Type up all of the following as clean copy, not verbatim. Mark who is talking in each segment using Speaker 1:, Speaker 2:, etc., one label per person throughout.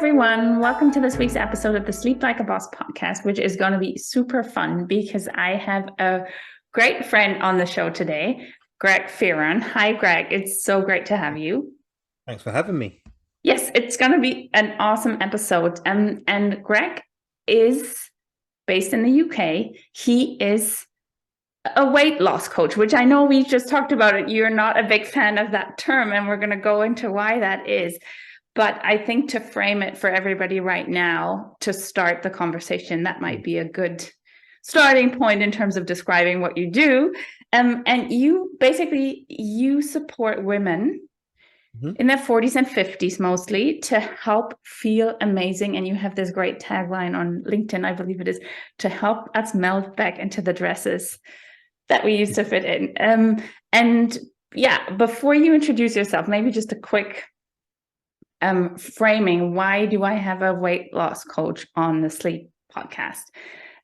Speaker 1: everyone. Welcome to this week's episode of the Sleep Like a Boss podcast, which is going to be super fun because I have a great friend on the show today, Greg Fearon. Hi, Greg. It's so great to have you.
Speaker 2: Thanks for having me.
Speaker 1: Yes, it's going to be an awesome episode. And Greg is based in the UK. He is a weight loss coach, which I know we just talked about it. You're not a big fan of that term, and we're going to go into why that is. But I think to frame it for everybody right now, to start the conversation, that might be a good starting point in terms of describing what you do. And you support women in their 40s and 50s mostly to help feel amazing. And you have this great tagline on LinkedIn, I believe it is, to help us melt back into the dresses that we used to fit in. And yeah, before you introduce yourself, maybe just a quick framing. Why do I have a weight loss coach on the Sleep podcast?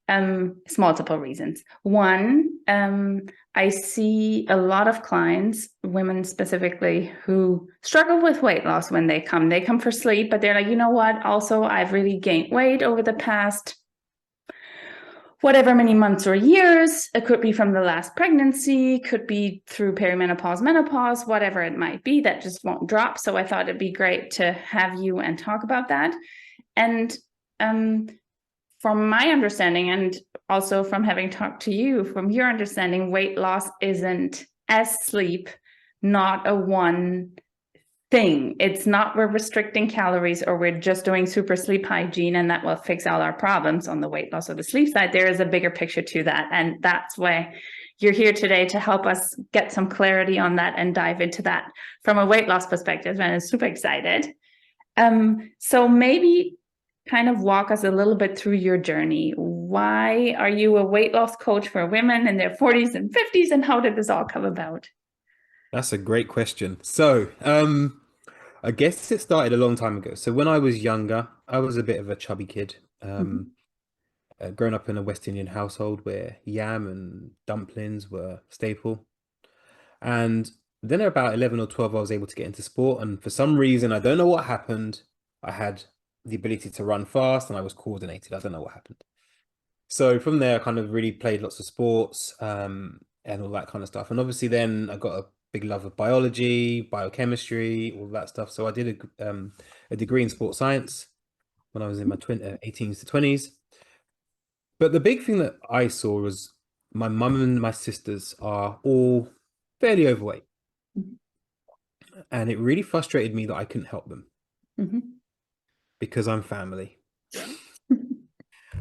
Speaker 1: It's multiple reasons. One, I see a lot of clients, women specifically, who struggle with weight loss when they come. They come for sleep, but they're like, you know what? Also, I've really gained weight over the past whatever many months or years. It could be from the last pregnancy, could be through perimenopause, menopause, whatever it might be, that just won't drop. So I thought it'd be great to have you and talk about that. And from my understanding, and also from having talked to you, from your understanding, weight loss isn't, as sleep, not a one thing. It's not we're restricting calories or we're just doing super sleep hygiene and that will fix all our problems on the weight loss or the sleep side. There is a bigger picture to that. And that's why you're here today, to help us get some clarity on that and dive into that from a weight loss perspective. And I'm super excited. So maybe kind of walk us a little bit through your journey. Why are you a weight loss coach for women in their 40s and 50s? And how did this all come about?
Speaker 2: That's a great question. I guess it started a long time ago. So when I was younger, I was a bit of a chubby kid. Growing up in a West Indian household where yam and dumplings were staple. And then at about 11 or 12, I was able to get into sport. And for some reason, I don't know what happened. I had the ability to run fast and I was coordinated. I don't know what happened. So from there, I kind of really played lots of sports and all that kind of stuff. And obviously then I got a big love of biology, biochemistry, all that stuff. So I did a degree in sports science when I was in my 18s to 20s. But the big thing that I saw was my mum and my sisters are all fairly overweight. And it really frustrated me that I couldn't help them because I'm family.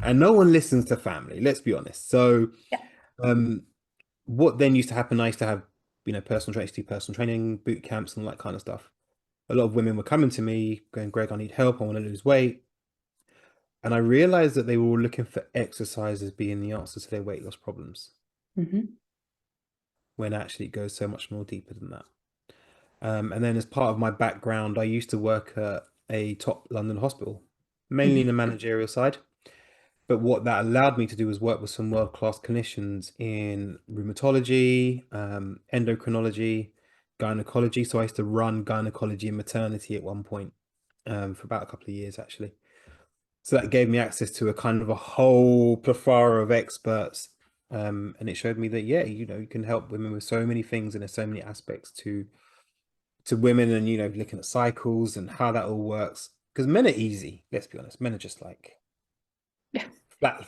Speaker 2: And no one listens to family, let's be honest. So what then used to happen, I used to have, personal training, boot camps and all that kind of stuff. A lot of women were coming to me going, Greg, I need help. I want to lose weight. And I realized that they were all looking for exercise as being the answer to their weight loss problems. When actually it goes so much more deeper than that. And then as part of my background, I used to work at a top London hospital, mainly in the managerial side. But what that allowed me to do was work with some world-class clinicians in rheumatology, endocrinology, gynecology. So I used to run gynecology and maternity at one point for about a couple of years, actually. So that gave me access to a kind of a whole plethora of experts. And it showed me that, yeah, you can help women with so many things and there's so many aspects to women and, looking at cycles and how that all works. Because men are easy, let's be honest. Men are just like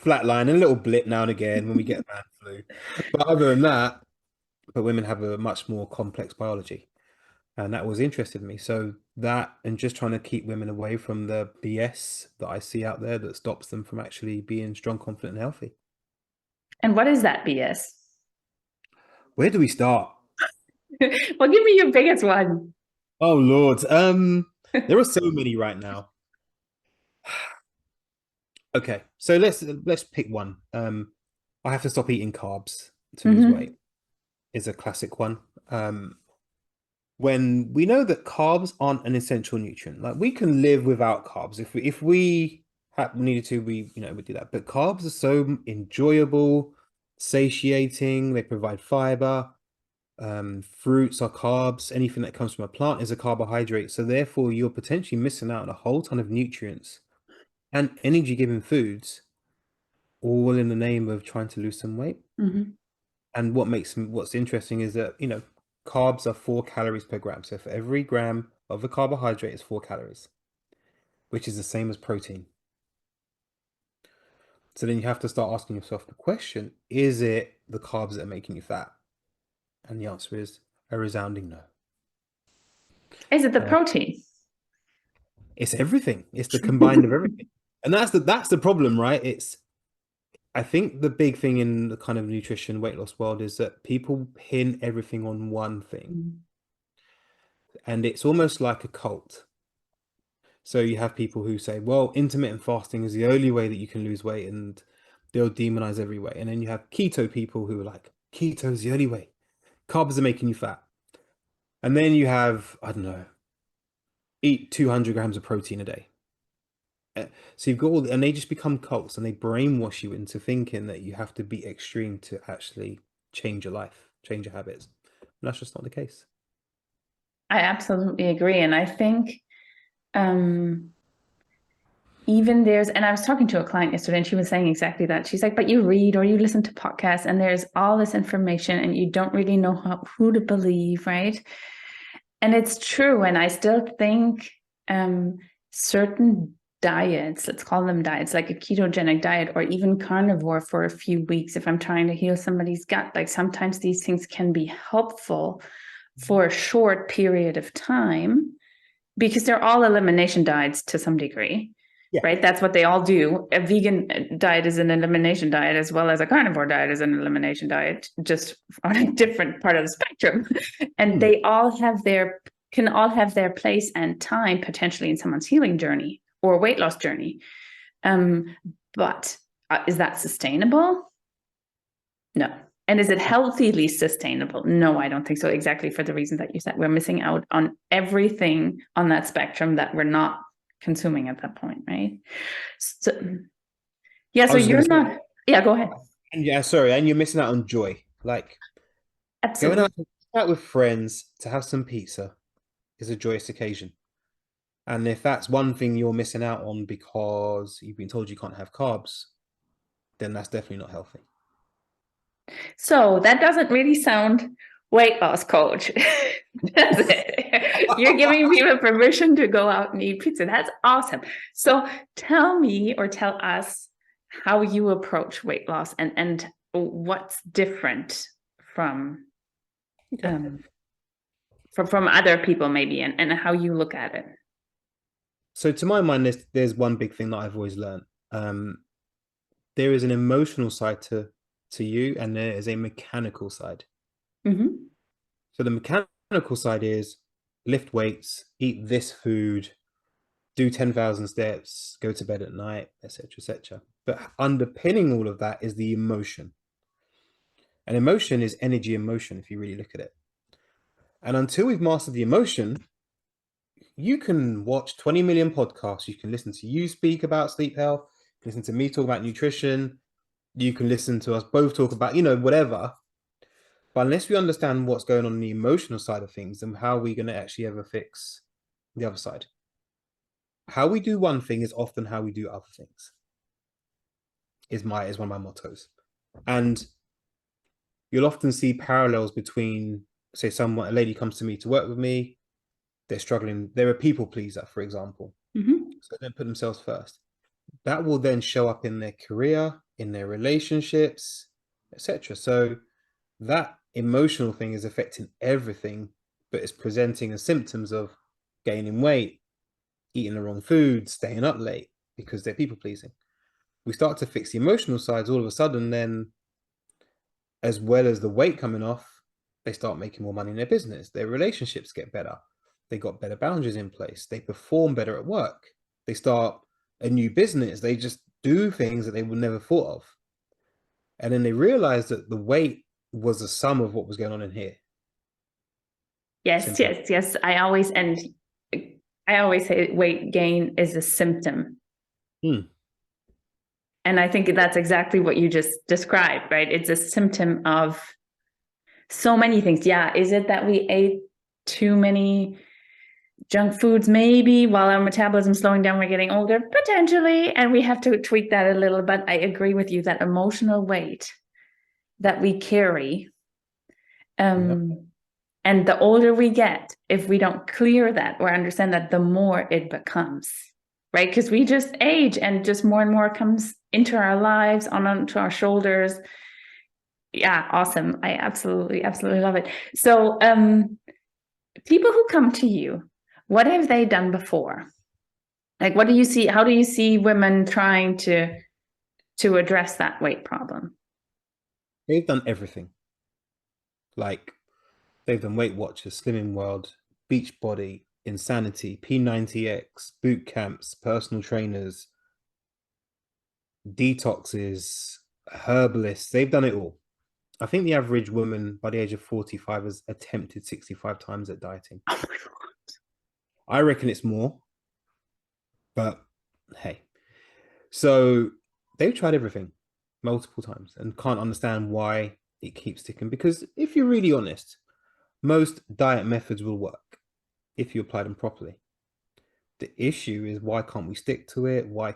Speaker 2: flat line and a little blip now and again when we get man flu. But other than that, but women have a much more complex biology. And that was interested in me. So that and just trying to keep women away from the BS that I see out there that stops them from actually being strong, confident, and healthy.
Speaker 1: And what is that BS?
Speaker 2: Where do we start?
Speaker 1: Well, give me your biggest one.
Speaker 2: Oh Lord. There are so many right now. Okay, so let's pick one. I have to stop eating carbs to lose weight is a classic one. When we know that carbs aren't an essential nutrient, like we can live without carbs. If we needed to, we do that. But carbs are so enjoyable, satiating. They provide fiber. Fruits are carbs. Anything that comes from a plant is a carbohydrate. So therefore, you're potentially missing out on a whole ton of nutrients and energy-giving foods, all in the name of trying to lose some weight.
Speaker 1: Mm-hmm.
Speaker 2: And what's interesting is that, carbs are 4 calories per gram. So for every gram of a carbohydrate is 4 calories, which is the same as protein. So then you have to start asking yourself the question, is it the carbs that are making you fat? And the answer is a resounding no.
Speaker 1: Is it the protein?
Speaker 2: It's everything. It's the combined of everything. And that's the problem, right? I think the big thing in the kind of nutrition weight loss world is that people pin everything on one thing.
Speaker 1: Mm-hmm.
Speaker 2: And it's almost like a cult. So you have people who say, well, intermittent fasting is the only way that you can lose weight, and they'll demonize every way. And then you have keto people who are like, keto is the only way. Carbs are making you fat. And then you have, I don't know, eat 200 grams of protein a day. So you've got and they just become cults, and they brainwash you into thinking that you have to be extreme to actually change your life, change your habits. And that's just not the case.
Speaker 1: I absolutely agree. And I think even and I was talking to a client yesterday, and she was saying exactly that. She's like, but you read or you listen to podcasts, and there's all this information, and you don't really know who to believe, right? And it's true. And I still think certain diets, let's call them diets, like a ketogenic diet or even carnivore for a few weeks, if I'm trying to heal somebody's gut, like sometimes these things can be helpful for a short period of time, because they're all elimination diets to some degree. Yeah. Right? That's what they all do. A vegan diet is an elimination diet, as well as a carnivore diet is an elimination diet, just on a different part of the spectrum. And they all can all have their place and time potentially in someone's healing journey or weight loss journey. But is that sustainable? No. And is it healthily sustainable? No, I don't think so. Exactly for the reason that you said. We're missing out on everything on that spectrum that we're not consuming at that point, right? So, yeah, so you're not, yeah, go ahead.
Speaker 2: And yeah, sorry, and you're missing out on joy. Like,
Speaker 1: absolutely,
Speaker 2: going out with friends to have some pizza is a joyous occasion. And if that's one thing you're missing out on because you've been told you can't have carbs, then that's definitely not healthy.
Speaker 1: So that doesn't really sound weight loss coach, does it? You're giving people permission to go out and eat pizza. That's awesome. So tell me, or tell us, how you approach weight loss and what's different from other people maybe, and how you look at it.
Speaker 2: So to my mind, there's one big thing that I've always learned. There is an emotional side to you, and there is a mechanical side.
Speaker 1: Mm-hmm.
Speaker 2: So the mechanical side is lift weights, eat this food, do 10,000 steps, go to bed at night, etc., etc. But underpinning all of that is the emotion. And emotion is energy in motion, if you really look at it. And until we've mastered the emotion, you can watch 20 million podcasts. You can listen to you speak about sleep health, listen to me talk about nutrition. You can listen to us both talk about, whatever. But unless we understand what's going on the emotional side of things, then how are we going to actually ever fix the other side? How we do one thing is often how we do other things, is one of my mottos. And you'll often see parallels between, say, a lady comes to me to work with me, they're struggling, they're a people pleaser, for example. Mm-hmm. So they put themselves first. That will then show up in their career, in their relationships, etc. So that emotional thing is affecting everything, but it's presenting as symptoms of gaining weight, eating the wrong food, staying up late, because they're people pleasing. We start to fix the emotional sides, all of a sudden, then, as well as the weight coming off, they start making more money in their business. Their relationships get better. They got better boundaries in place. They perform better at work. They start a new business. They just do things that they would never thought of. And then they realize that the weight was a sum of what was going on in here.
Speaker 1: Yes, simple. Yes. I always say weight gain is a symptom. And I think that's exactly what you just described, right? It's a symptom of So many things. Yeah. Is it that we ate too many junk foods maybe while our metabolism slowing down, we're getting older? Potentially. And we have to tweak that a little, but I agree with you that emotional weight that we carry,
Speaker 2: Yep.
Speaker 1: and the older we get, if we don't clear that or understand that, the more it becomes, right? Because we just age and just more and more comes into our lives, onto our shoulders. Yeah, awesome. I absolutely love it. So people who come to you, what have they done before? Like, what do you see? How do you see women trying to address that weight problem?
Speaker 2: They've done everything. Like, they've done Weight Watchers, Slimming World, Beachbody, Insanity, P90X, boot camps, personal trainers, detoxes, herbalists. They've done it all. I think the average woman by the age of 45 has attempted 65 times at dieting.
Speaker 1: Oh my God.
Speaker 2: I reckon it's more, but hey. So they've tried everything multiple times and can't understand why it keeps sticking. Because if you're really honest, most diet methods will work if you apply them properly. The issue is, why can't we stick to it? Why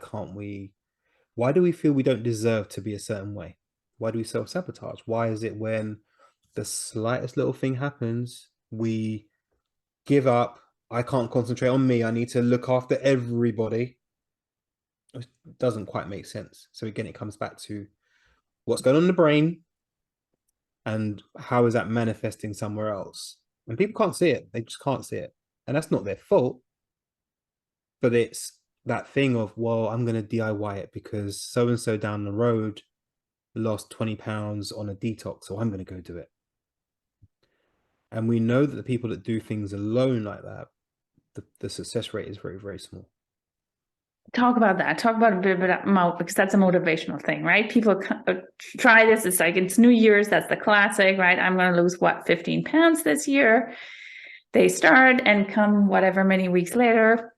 Speaker 2: do we feel we don't deserve to be a certain way? Why do we self-sabotage? Why is it when the slightest little thing happens, we give up? I can't concentrate on me. I need to look after everybody. It doesn't quite make sense. So again, it comes back to what's going on in the brain and how is that manifesting somewhere else? And people can't see it. They just can't see it. And that's not their fault. But it's that thing of, well, I'm going to DIY it because so-and-so down the road lost 20 pounds on a detox, so I'm going to go do it. And we know that the people that do things alone like that, the success rate is very, very small.
Speaker 1: Talk about that. Talk about a bit about, because that's a motivational thing, right? People try this. It's like, it's New Year's. That's the classic, right? I'm going to lose 15 pounds this year. They start and come whatever many weeks later,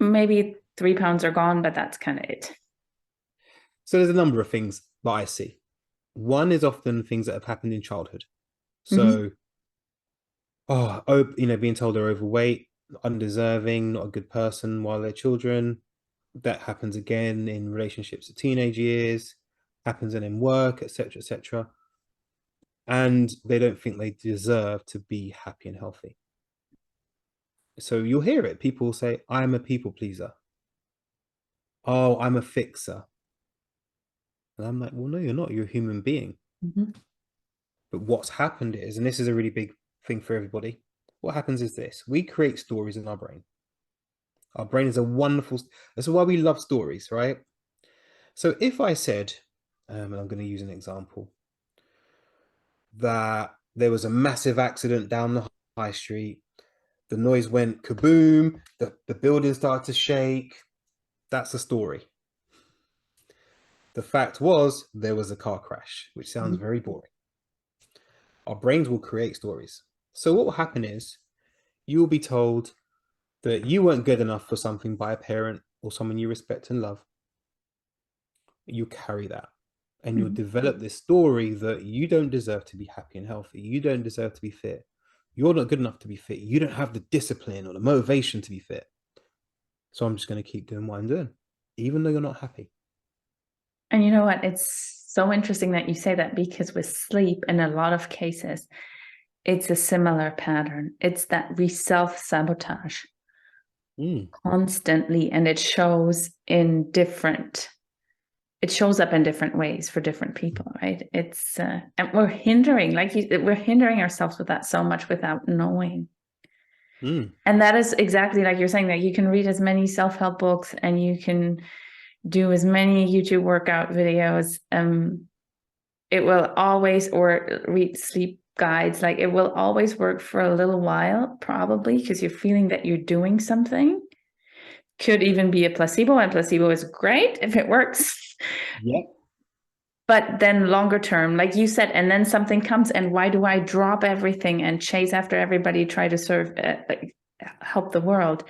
Speaker 1: maybe 3 pounds are gone, but that's kind of it.
Speaker 2: So there's a number of things that I see. One is often things that have happened in childhood. So, being told they're overweight, undeserving, not a good person while they're children. That happens again in relationships at teenage years, happens in work, etc., etc. And they don't think they deserve to be happy and healthy. So you'll hear it. People say, I'm a people pleaser. Oh, I'm a fixer. And I'm like, well, no, you're not. You're a human being. But what's happened is, and this is a really big thing for everybody, what happens is this: we create stories in our brain. Our brain is a wonderful, that's why we love stories, right? So if I said, and I'm going to use an example, that there was a massive accident down the high street, the noise went kaboom, the building started to shake, that's a story. The fact was, there was a car crash, which sounds very boring. Our brains will create stories. So what will happen is, you will be told that you weren't good enough for something by a parent or someone you respect and love. You carry that, and you'll develop this story that you don't deserve to be happy and healthy. You don't deserve to be fit. You're not good enough to be fit. You don't have the discipline or the motivation to be fit. So I'm just going to keep doing what I'm doing, even though you're not happy.
Speaker 1: And you know what? It's so interesting that you say that, because with sleep, in a lot of cases, it's a similar pattern. It's that we self-sabotage constantly, and it shows up in different ways for different people, right? It's and we're hindering, we're hindering ourselves with that so much without knowing. And that is exactly like you're saying, that you can read as many self-help books and you can do as many YouTube workout videos. It will always, or read sleep guides, like it will always work for a little while, probably, because you're feeling that you're doing something. Could even be a placebo, and placebo is great if it works.
Speaker 2: Yeah.
Speaker 1: But then longer term, like you said, and then something comes, and why do I drop everything and chase after everybody, try to help the world?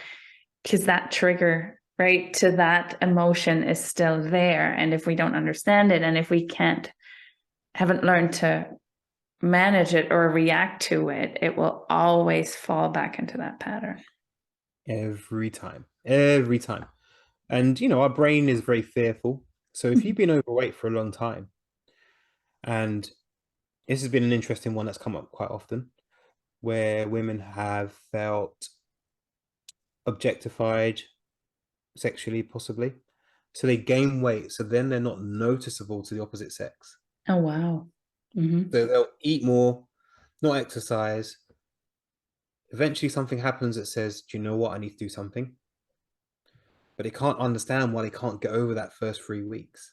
Speaker 1: Because that trigger, right, to that emotion is still there. And if we don't understand it, and if we haven't learned to manage it or react to it, it will always fall back into that pattern.
Speaker 2: Every time. Every time. And, our brain is very fearful. So if you've been overweight for a long time, and this has been an interesting one that's come up quite often, where women have felt objectified sexually, possibly. So they gain weight. So then they're not noticeable to the opposite sex.
Speaker 1: Oh, wow. Mm-hmm.
Speaker 2: So they'll eat more, not exercise. Eventually something happens that says, do you know what? I need to do something. But they can't understand why they can't get over that first 3 weeks.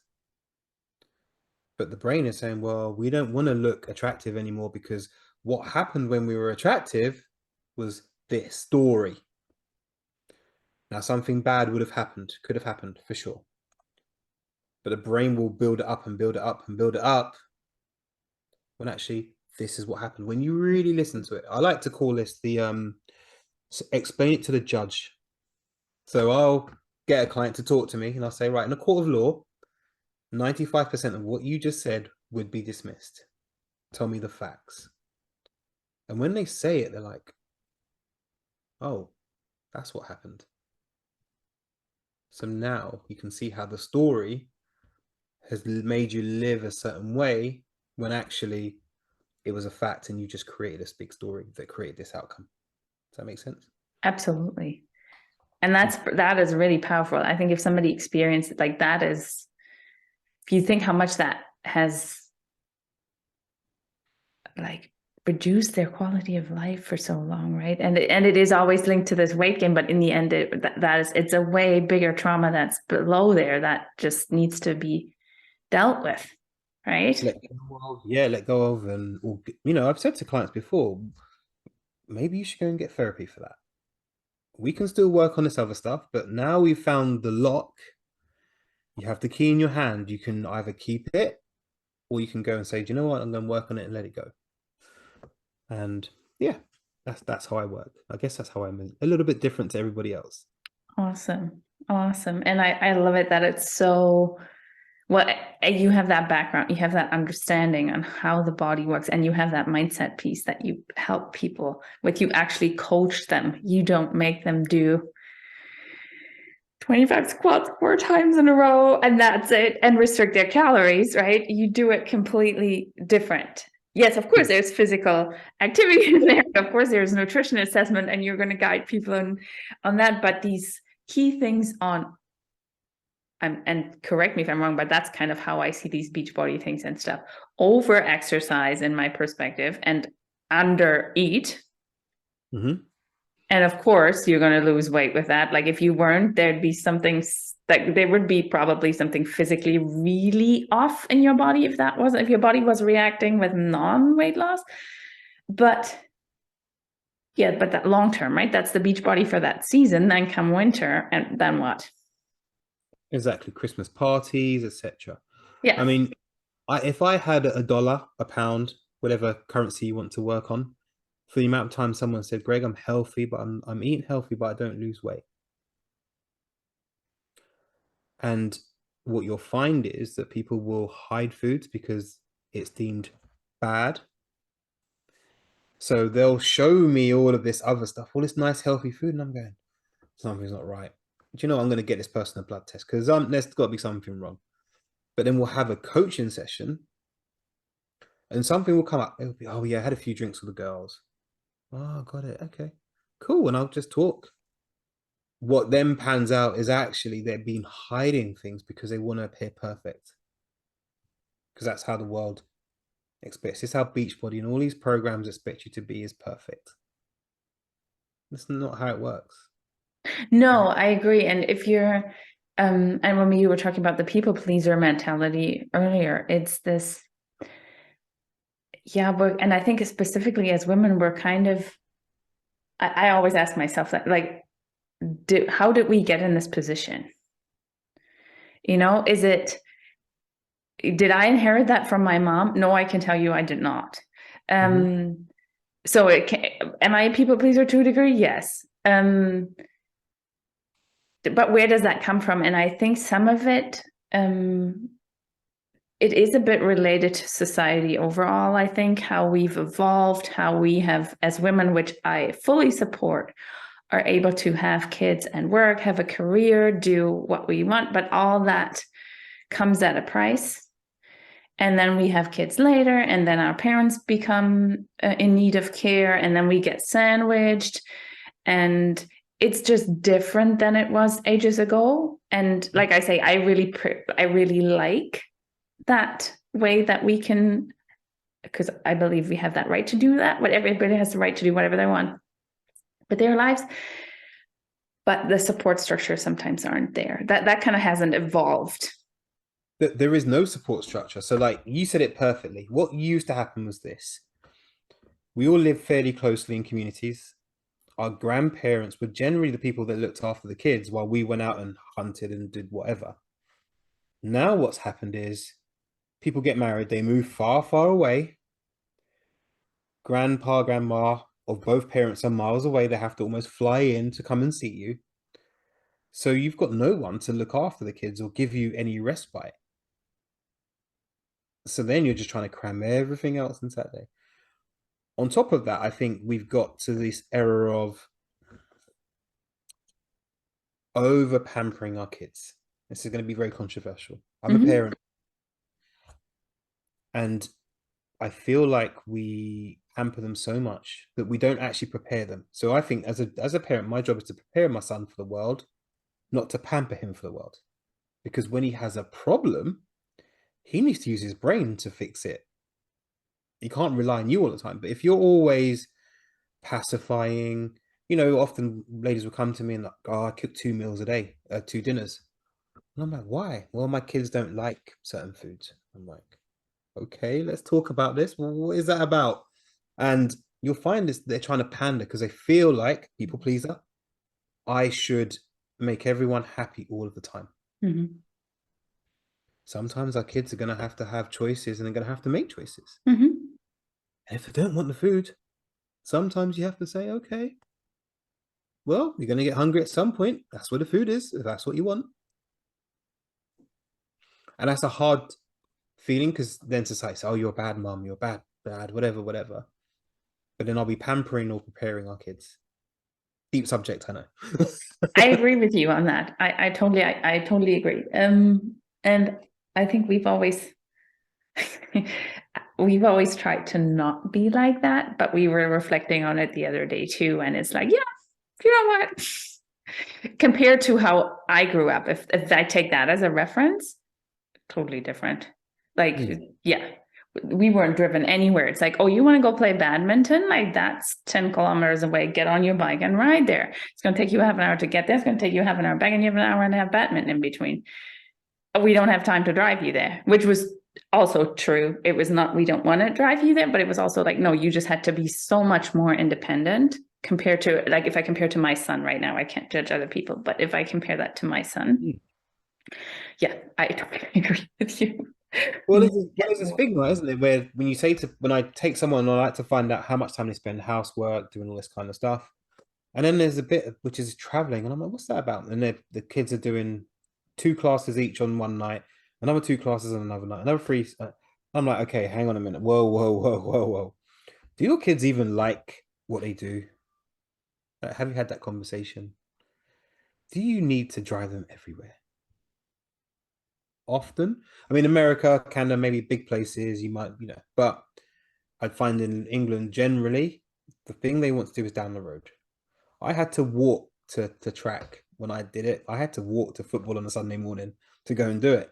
Speaker 2: But the brain is saying, well, we don't want to look attractive anymore because what happened when we were attractive was this story. Now, something bad could have happened for sure. But the brain will build it up and build it up and build it up when actually this is what happened. When you really listen to it, I like to call this the explain it to the judge. So I'll get a client to talk to me and I'll say, right, in a court of law, 95% of what you just said would be dismissed. Tell me the facts. And when they say it, they're like, oh, that's what happened. So now you can see how the story has made you live a certain way when actually it was a fact and you just created this big story that created this outcome. Does that make sense?
Speaker 1: Absolutely. And that is really powerful. I think if somebody experienced it, like that is, if you think how much that has like reduced their quality of life for so long, right? And it is always linked to this weight gain, but in the end, it's a way bigger trauma that's below there that just needs to be dealt with, right?
Speaker 2: Let go of, and I've said to clients before, maybe you should go and get therapy for that. We can still work on this other stuff, but now we've found the lock. You have the key in your hand. You can either keep it or you can go and say, do you know what? I'm going to work on it and let it go. And yeah, that's how I work. I guess that's how I'm a little bit different to everybody else.
Speaker 1: Awesome. And I love it that it's so, well, you have that background, you have that understanding on how the body works, and you have that mindset piece that you help people with. You actually coach them. You don't make them do 25 squats 4 times in a row and that's it, and restrict their calories, right? You do it completely different. Yes, of course, there's physical activity in there. Of course, there's nutrition assessment, and you're going to guide people on that. But these key things on, and correct me if I'm wrong, but that's kind of how I see these Beachbody things and stuff. Over exercise, in my perspective, and under eat.
Speaker 2: Mm-hmm.
Speaker 1: And of course, you're going to lose weight with that. Like if you weren't, there'd be something like there would be probably something physically really off in your body if your body was reacting with non-weight loss. But yeah, but that long term, right? That's the Beachbody for that season. Then come winter, and then what?
Speaker 2: Exactly, Christmas parties, etc.
Speaker 1: Yeah.
Speaker 2: I mean, if I had $1, a pound, whatever currency you want to work on, for the amount of time someone said, Greg, I'm healthy, but I'm eating healthy, but I don't lose weight. And what you'll find is that people will hide foods because it's deemed bad. So they'll show me all of this other stuff, all this nice healthy food, and I'm going, something's not right. Do you know what? I'm going to get this person a blood test because there's got to be something wrong. But then we'll have a coaching session and something will come up. It'll be, oh yeah, I had a few drinks with the girls. Oh, got it. Okay, cool. And I'll just talk. What then pans out is actually they've been hiding things because they want to appear perfect. Because that's how the world expects. It's how Beachbody and all these programs expect you to be is perfect. That's not how it works.
Speaker 1: No, I agree. And if you're, and when you were talking about the people pleaser mentality earlier, it's this, yeah, and I think specifically as women, we're kind of, I always ask myself that, like, how did we get in this position? Did I inherit that from my mom? No, I can tell you I did not. So am I a people pleaser to a degree? Yes. But where does that come from? And I think some of it it is a bit related to society overall, I think, how we've evolved, how we have, as women, which I fully support, are able to have kids and work, have a career, do what we want, but all that comes at a price. And then we have kids later, and then our parents become in need of care, and then we get sandwiched. And it's just different than it was ages ago. And like I say, I really like that way that we can, because I believe we have that right to do that. But everybody has the right to do whatever they want with their lives. But the support structure sometimes aren't there. That kind of hasn't evolved.
Speaker 2: There is no support structure. So like you said it perfectly. What used to happen was this. We all lived fairly closely in communities. Our grandparents were generally the people that looked after the kids while we went out and hunted and did whatever. Now what's happened is people get married, they move far, far away. Grandpa, grandma of both parents are miles away. They have to almost fly in to come and see you. So you've got no one to look after the kids or give you any respite. So then you're just trying to cram everything else into that day. On top of that, I think we've got to this era of over pampering our kids. This is going to be very controversial. I'm a parent, and I feel like we pamper them so much that we don't actually prepare them. So I think as a parent, my job is to prepare my son for the world, not to pamper him for the world. Because when he has a problem, he needs to use his brain to fix it. He can't rely on you all the time. But if you're always pacifying, often ladies will come to me and like, oh, I cook 2 meals a day, 2 dinners. And I'm like, why? Well, my kids don't like certain foods. I'm like, okay, let's talk about this. Well, what is that about? And you'll find this, they're trying to pander because they feel like people pleaser. I should make everyone happy all of the time. Sometimes our kids are going to have choices, and they're going to have to make choices. And if they don't want the food, sometimes you have to say, okay, well, you're going to get hungry at some point. That's where the food is, if that's what you want. And that's a hard feeling, because then society says, oh, you're a bad mom, you're bad, whatever. But then I'll be pampering or preparing our kids. Deep subject, I know.
Speaker 1: I agree with you on that. I totally agree. And I think we've always tried to not be like that, but we were reflecting on it the other day too, and it's like, yeah, you know what? Compared to how I grew up, if I take that as a reference, totally different. Like, yeah, we weren't driven anywhere. It's like, oh, you want to go play badminton? Like, that's 10 kilometers away. Get on your bike and ride there. It's going to take you half an hour to get there. It's going to take you half an hour back, and you have an hour and a half badminton in between. We don't have time to drive you there, which was also true. It was not, we don't want to drive you there, but it was also like, no, you just had to be so much more independent compared to, like, if I compare to my son right now, I can't judge other people, but if I compare that to my son, yeah, I totally agree with you.
Speaker 2: Well, there's this thing, right, isn't it, where when I take someone, I like to find out how much time they spend housework, doing all this kind of stuff. And then there's a bit which is traveling, and I'm like, what's that about? And the kids are doing 2 classes each on one night, another 2 classes on another night, another 3. I'm like, okay, hang on a minute. Whoa. Do your kids even like what they do? Have you had that conversation? Do you need to drive them everywhere? Often? I mean, America, Canada, maybe big places, you might, but I'd find in England, generally, the thing they want to do is down the road. I had to walk to track when I did it. I had to walk to football on a Sunday morning to go and do it.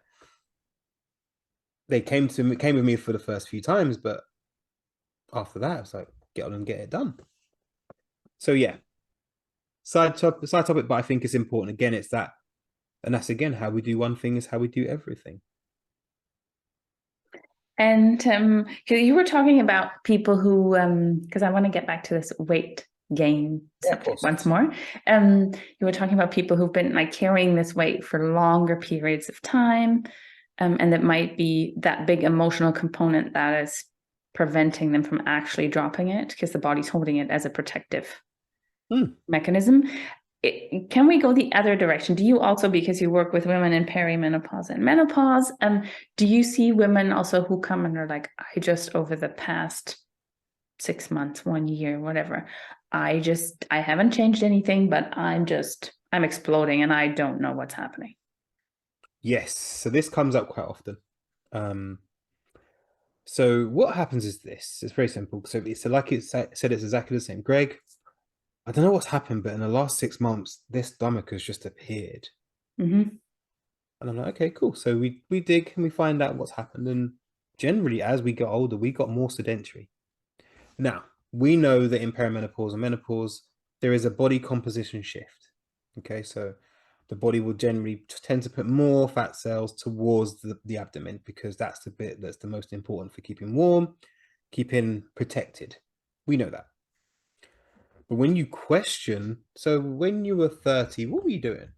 Speaker 2: They came with me for the first few times, but after that, it's like, get on and get it done. So yeah, side topic, but I think it's important. Again, it's that, and that's again how we do one thing is how we do everything.
Speaker 1: And you were talking about people who, because I want to get back to this weight gain subject once more. You were talking about people who've been like carrying this weight for longer periods of time, and that might be that big emotional component that is preventing them from actually dropping it because the body's holding it as a protective mechanism. can we go the other direction? Do you also, because you work with women in perimenopause and menopause, do you see women also who come and are like, I just, over the past 6 months, 1 year, whatever, I haven't changed anything, but I'm exploding and I don't know what's happening?
Speaker 2: Yes, so this comes up quite often. So what happens is this. It's very simple. So it's like it said, it's exactly the same. Greg, I don't know what's happened, but in the last 6 months, this stomach has just appeared.
Speaker 1: Mm-hmm.
Speaker 2: And I'm like, okay, cool. So we dig and we find out what's happened. And generally, as we get older, we got more sedentary. Now, we know that in perimenopause and menopause, there is a body composition shift. Okay, so the body will generally tend to put more fat cells towards the abdomen because that's the bit that's the most important for keeping warm, keeping protected. We know that. But when you question, so when you were 30, what were you doing?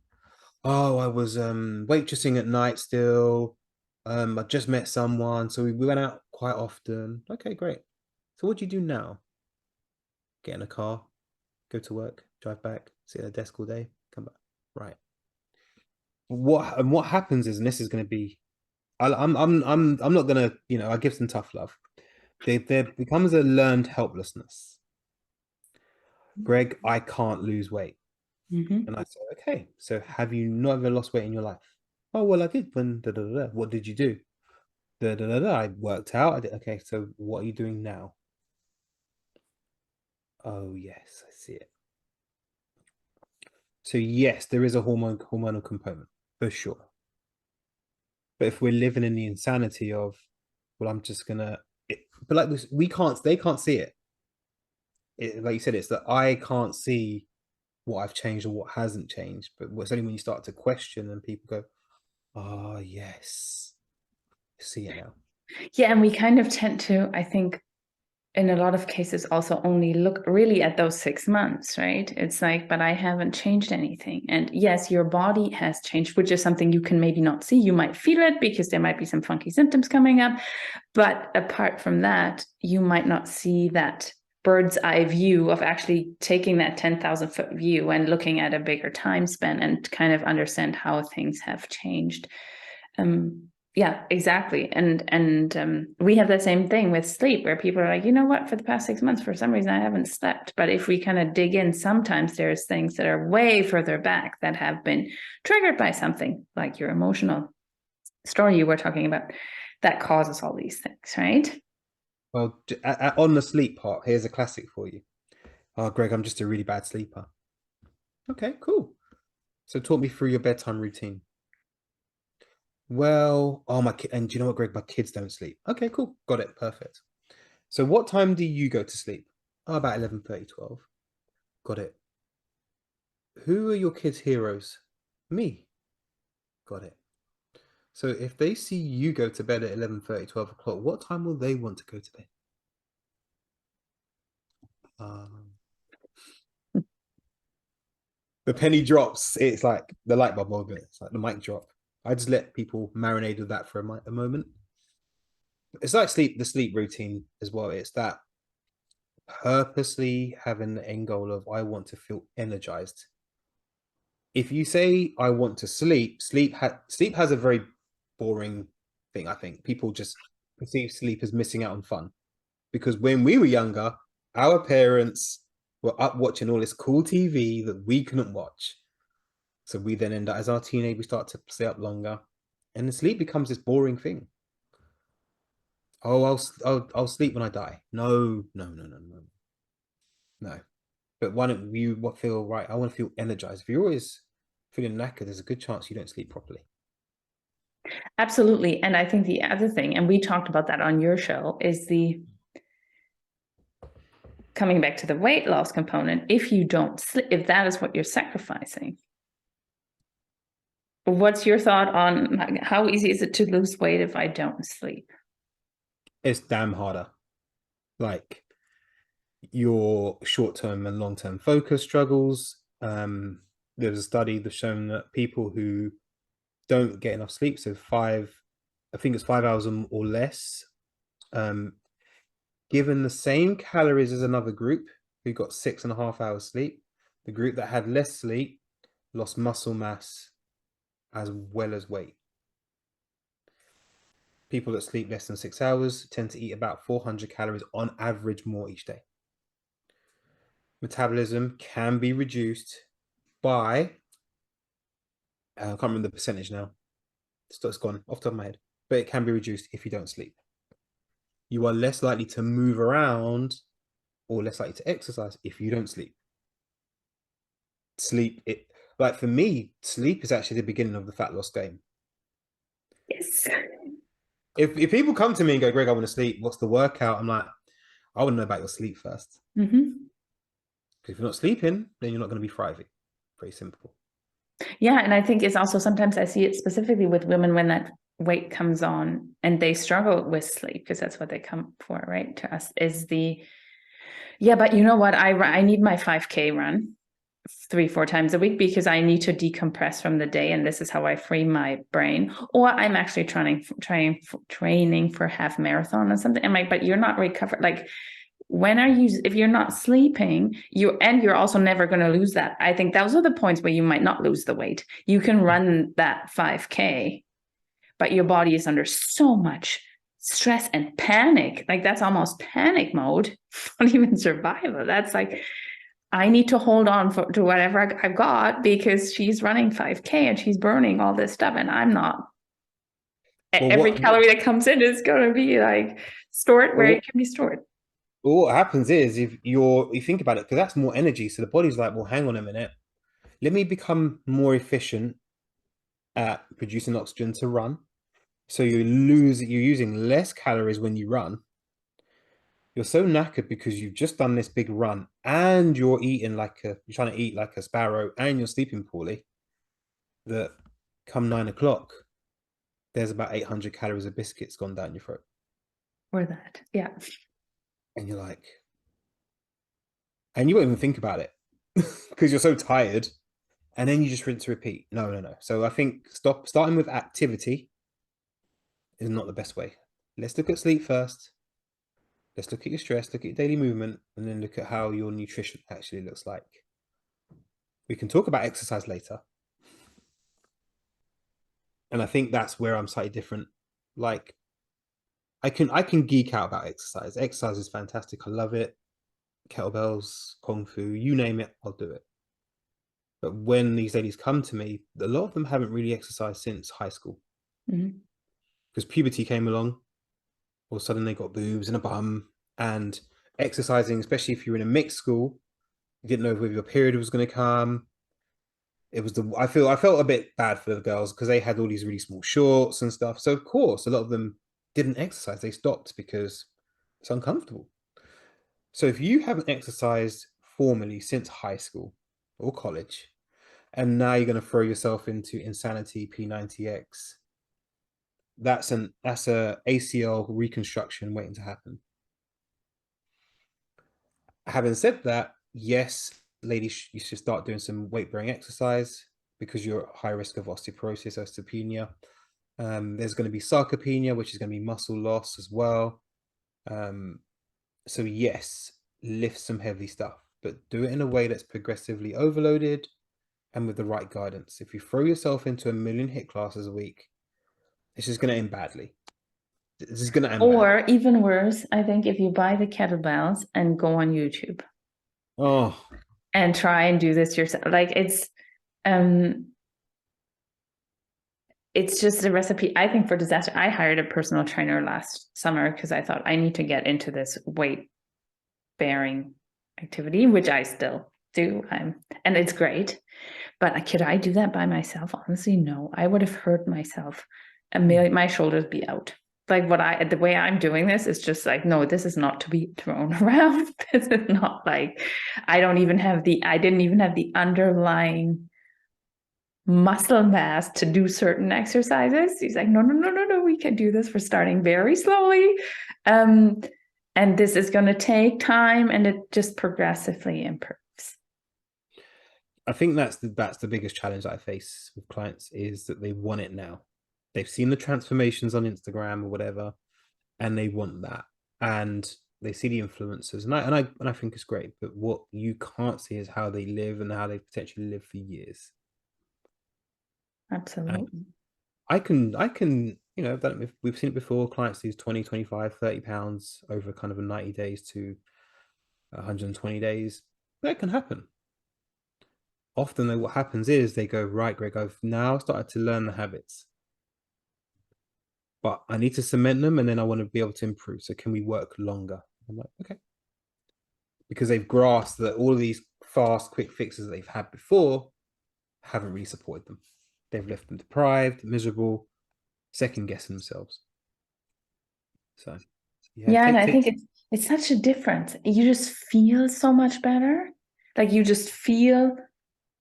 Speaker 2: Oh, I was waitressing at night still. I just met someone, so we went out quite often. Okay, great. So what do you do now? Get in a car, go to work, drive back, sit at a desk all day, come back. Right. What happens is, and this is going to be, I'm not going to, I give some tough love. There becomes a learned helplessness. Greg, I can't lose weight.
Speaker 1: Mm-hmm.
Speaker 2: And I said, okay, so have you not ever lost weight in your life? Oh, well, I did when da da da. What did you do? Da da da da. I worked out. I did. Okay, so what are you doing now? Oh, yes, I see it. So yes, there is a hormonal component for sure. But if we're living in the insanity of, well, I'm just gonna, but like this, they can't see it. Like you said, it's that I can't see what I've changed or what hasn't changed. But it's only when you start to question and people go, oh, yes, I see it now.
Speaker 1: Yeah, and we kind of tend to, I think, in a lot of cases, also only look really at those 6 months, right? It's like, but I haven't changed anything. And yes, your body has changed, which is something you can maybe not see. You might feel it because there might be some funky symptoms coming up. But apart from that, you might not see that bird's eye view of actually taking that 10,000-foot view and looking at a bigger time span and kind of understand how things have changed. Yeah, exactly. And we have the same thing with sleep, where people are like, you know what, for the past 6 months, for some reason, I haven't slept. But if we kind of dig in, sometimes there's things that are way further back that have been triggered by something like your emotional story you were talking about that causes all these things, right?
Speaker 2: Well, on the sleep part, here's a classic for you. Oh, Greg, I'm just a really bad sleeper. Okay, cool. So talk me through your bedtime routine. Well, oh, and do you know what, Greg? My kids don't sleep. Okay, cool. Got it. Perfect. So what time do you go to sleep? Oh, about 11:30, 12. Got it. Who are your kids' heroes? Me. Got it. So if they see you go to bed at 11:30, 12 o'clock, what time will they want to go to bed? Um, the penny drops. It's like the light bulb moment. It's like the mic drop. I just let people marinate with that for a moment. It's like the sleep routine as well. It's that purposely having the end goal of I want to feel energized. If you say I want to sleep has a very boring thing. I think people just perceive sleep as missing out on fun because when we were younger, our parents were up watching all this cool TV that we couldn't watch. So we then end up, as our teenage, we start to stay up longer, and the sleep becomes this boring thing. Oh, I'll sleep when I die. No, no, no, no, no, no. But why don't you feel right? I want to feel energized. If you're always feeling knackered, there's a good chance you don't sleep properly.
Speaker 1: Absolutely. And I think the other thing, and we talked about that on your show, is the coming back to the weight loss component. If you don't sleep, if that is what you're sacrificing, what's your thought on how easy is it to lose weight if I don't sleep?
Speaker 2: It's damn harder. Like your short-term and long-term focus struggles. There's a study that's shown that people who don't get enough sleep, so I think it's 5 hours or less, given the same calories as another group who got 6.5 hours sleep, The group that had less sleep lost muscle mass as well as weight. People that sleep less than 6 hours tend to eat about 400 calories on average more each day. Metabolism can be reduced by, I can't remember the percentage now. It's gone off the top of my head, but it can be reduced if you don't sleep. You are less likely to move around or less likely to exercise if you don't sleep. Like for me, sleep is actually the beginning of the fat loss game.
Speaker 1: Yes.
Speaker 2: If people come to me and go, Greg, I want to sleep, what's the workout? I'm like, I want to know about your sleep first.
Speaker 1: Mm-hmm.
Speaker 2: Because if you're not sleeping, then you're not going to be thriving. Very simple.
Speaker 1: Yeah. And I think it's also sometimes I see it specifically with women when that weight comes on and they struggle with sleep, because that's what they come for, right? To us is but you know what? I need my 5K run 3-4 times a week because I need to decompress from the day, and this is how I free my brain. Or I'm actually training for half marathon or something. I'm like, but you're not recovered. Like, if you're not sleeping, you're also never going to lose that. I think those are the points where you might not lose the weight. You can run that 5K, but your body is under so much stress and panic. Like, that's almost panic mode, not even survival. That's like, I need to hold on to whatever I've got because she's running 5K and she's burning all this stuff and I'm not. Well, every calorie that comes in is going to be like stored where it can be stored.
Speaker 2: Well, what happens is if you think about it, because that's more energy. So the body's like, well, hang on a minute. Let me become more efficient at producing oxygen to run. So you're using less calories when you run. You're so knackered because you've just done this big run and you're trying to eat like a sparrow and you're sleeping poorly, that come 9 o'clock, there's about 800 calories of biscuits gone down your throat.
Speaker 1: Or that, yeah.
Speaker 2: And you're like, and you won't even think about it because you're so tired. And then you just rinse and repeat. No. So I think starting with activity is not the best way. Let's look at sleep first. Let's look at your stress, look at your daily movement, and then look at how your nutrition actually looks like. We can talk about exercise later. And I think that's where I'm slightly different. Like, I can geek out about exercise. Exercise is fantastic. I love it. Kettlebells, Kung Fu, you name it, I'll do it. But when these ladies come to me, a lot of them haven't really exercised since high school. Because puberty came along, all of a sudden they got boobs and a bum, and exercising, especially if you're in a mixed school, you didn't know whether your period was going to come. I felt a bit bad for the girls because they had all these really small shorts and stuff. So of course, a lot of them didn't exercise. They stopped because it's uncomfortable. So if you haven't exercised formally since high school or college, and now you're going to throw yourself into insanity P90X, that's a ACL reconstruction waiting to happen. Having said that, yes, ladies, you should start doing some weight-bearing exercise because you're at high risk of osteoporosis, osteopenia. There's going to be sarcopenia, which is going to be muscle loss as well. So yes, lift some heavy stuff, but do it in a way that's progressively overloaded and with the right guidance. If you throw yourself into 1 million HIIT classes a week, it's just going to end badly. This is going to end badly.
Speaker 1: Even worse, I think if you buy the kettlebells and go on YouTube. And try and do this yourself. Like, it's just a recipe, I think, for disaster. I hired a personal trainer last summer because I thought I need to get into this weight bearing activity, which I still do. And it's great. But could I do that by myself? Honestly, no. I would have hurt myself. My shoulders be out. Like, the way I'm doing this is just like, no, this is not to be thrown around. This is not like, I didn't even have the underlying muscle mass to do certain exercises. He's like, no, we can do this. We're starting very slowly. And this is going to take time, and it just progressively improves.
Speaker 2: I think that's the biggest challenge that I face with clients, is that they want it now. They've seen the transformations on Instagram or whatever, and they want that. And they see the influencers, and I think it's great. But what you can't see is how they live and how they potentially live for years. And
Speaker 1: Absolutely.
Speaker 2: I can, we've seen it before. Clients lose 20, 25, 30 pounds over kind of a 90 days to 120 days. That can happen. Often, though, what happens is they go, right, Greg, I've now started to learn the habits, but I need to cement them and then I want to be able to improve. So can we work longer? I'm like, okay. Because they've grasped that all of these fast, quick fixes that they've had before haven't really supported them. They've left them deprived, miserable, second guessing themselves. So yeah,
Speaker 1: Yeah, and I
Speaker 2: take
Speaker 1: think it's such a difference. You just feel so much better. Like you just feel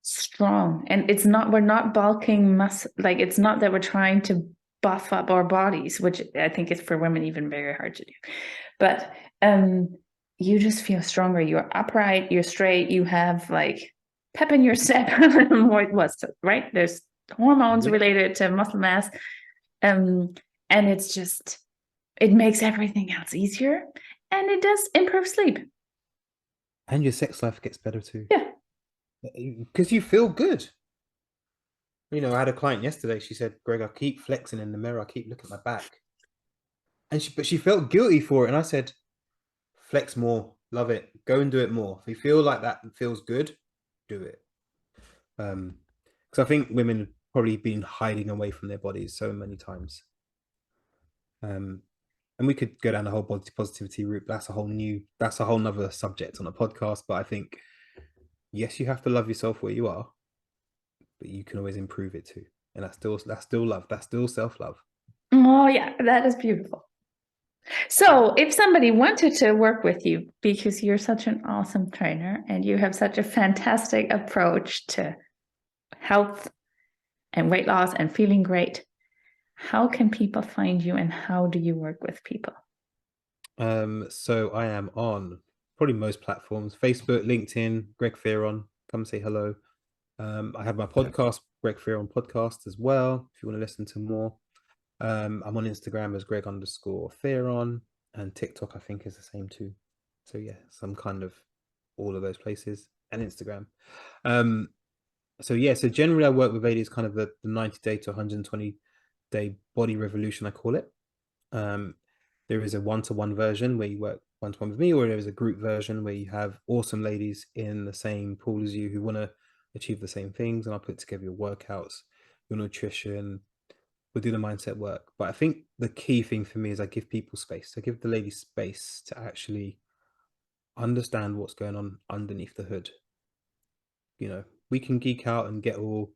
Speaker 1: strong. And we're not bulking like it's not that we're trying to buff up our bodies, which I think is for women even very hard to do. But you just feel stronger. You're upright, you're straight, you have like pep in your step, right? There's hormones related to muscle mass. And it's just, it makes everything else easier, and it does improve sleep.
Speaker 2: and your sex life gets better too.
Speaker 1: Yeah.
Speaker 2: Because you feel good. I had a client yesterday. She said, Greg, I keep flexing in the mirror. I keep looking at my back. But she felt guilty for it. And I said, flex more. Love it. Go and do it more. If you feel like that feels good, do it. Because I think women have probably been hiding away from their bodies so many times. And we could go down the whole body positivity route. That's a whole nother subject on a podcast. But I think, yes, you have to love yourself where you are, but you can always improve it too. And that's still love. That's still self-love.
Speaker 1: Oh yeah, that is beautiful. So if somebody wanted to work with you because you're such an awesome trainer and you have such a fantastic approach to health and weight loss and feeling great, how can people find you and how do you work with people?
Speaker 2: So I am on probably most platforms: Facebook, LinkedIn, Greg Fearon. Come say hello. I have my podcast, Greg Fearon Podcast, as well, if you want to listen to more. I'm on Instagram as Greg_Fearon, and TikTok I think is the same too. So yeah, some kind of all of those places, and Instagram. So generally I work with ladies kind of the 90-day to 120-day body revolution, I call it. There is a one-to-one version where you work one-to-one with me, or there is a group version where you have awesome ladies in the same pool as you who want to achieve the same things, and I'll put together your workouts, your nutrition. We'll do the mindset work. But I think the key thing for me is I give people space. I give the ladies space to actually understand what's going on underneath the hood. We can geek out and get all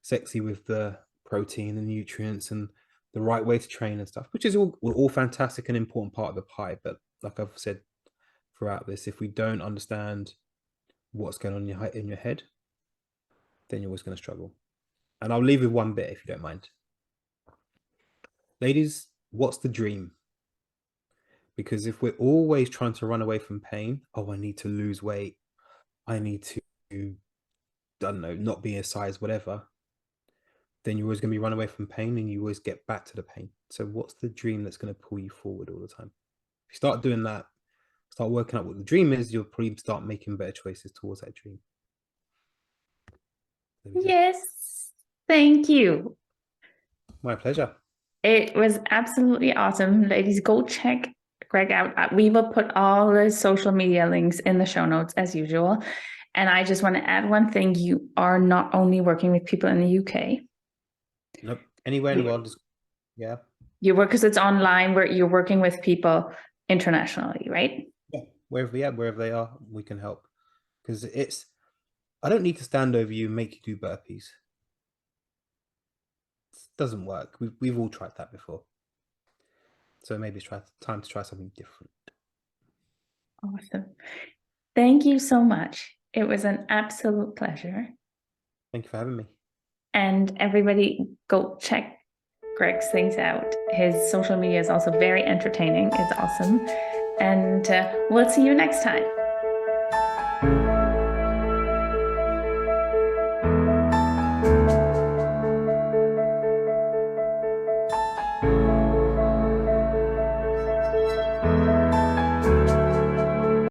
Speaker 2: sexy with the protein and nutrients and the right way to train and stuff, which is all fantastic and important part of the pie. But like I've said throughout this, if we don't understand what's going on in your head, then you're always going to struggle. And I'll leave with one bit if you don't mind. Ladies, what's the dream? Because if we're always trying to run away from pain, I need to lose weight, I need to, I don't know, not be a size, whatever, then you're always going to be running away from pain and you always get back to the pain. So what's the dream that's going to pull you forward all the time? If you start doing that, start working out what the dream is, you'll probably start making better choices towards that dream.
Speaker 1: Yes, thank you.
Speaker 2: My pleasure.
Speaker 1: It was absolutely awesome. Ladies, go check Greg out. We will put all the social media links in the show notes as usual. And I just want to add one thing. You are not only working with people in the UK.
Speaker 2: Nope. Anywhere in the world. Yeah.
Speaker 1: You work because it's online where you're working with people internationally, right?
Speaker 2: Yeah. Wherever they are, we can help. Because I don't need to stand over you and make you do burpees. It doesn't work. We've all tried that before. So maybe it's time to try something different.
Speaker 1: Awesome. Thank you so much. It was an absolute pleasure.
Speaker 2: Thank you for having me.
Speaker 1: And everybody go check Greg's things out. His social media is also very entertaining. It's awesome. And we'll see you next time.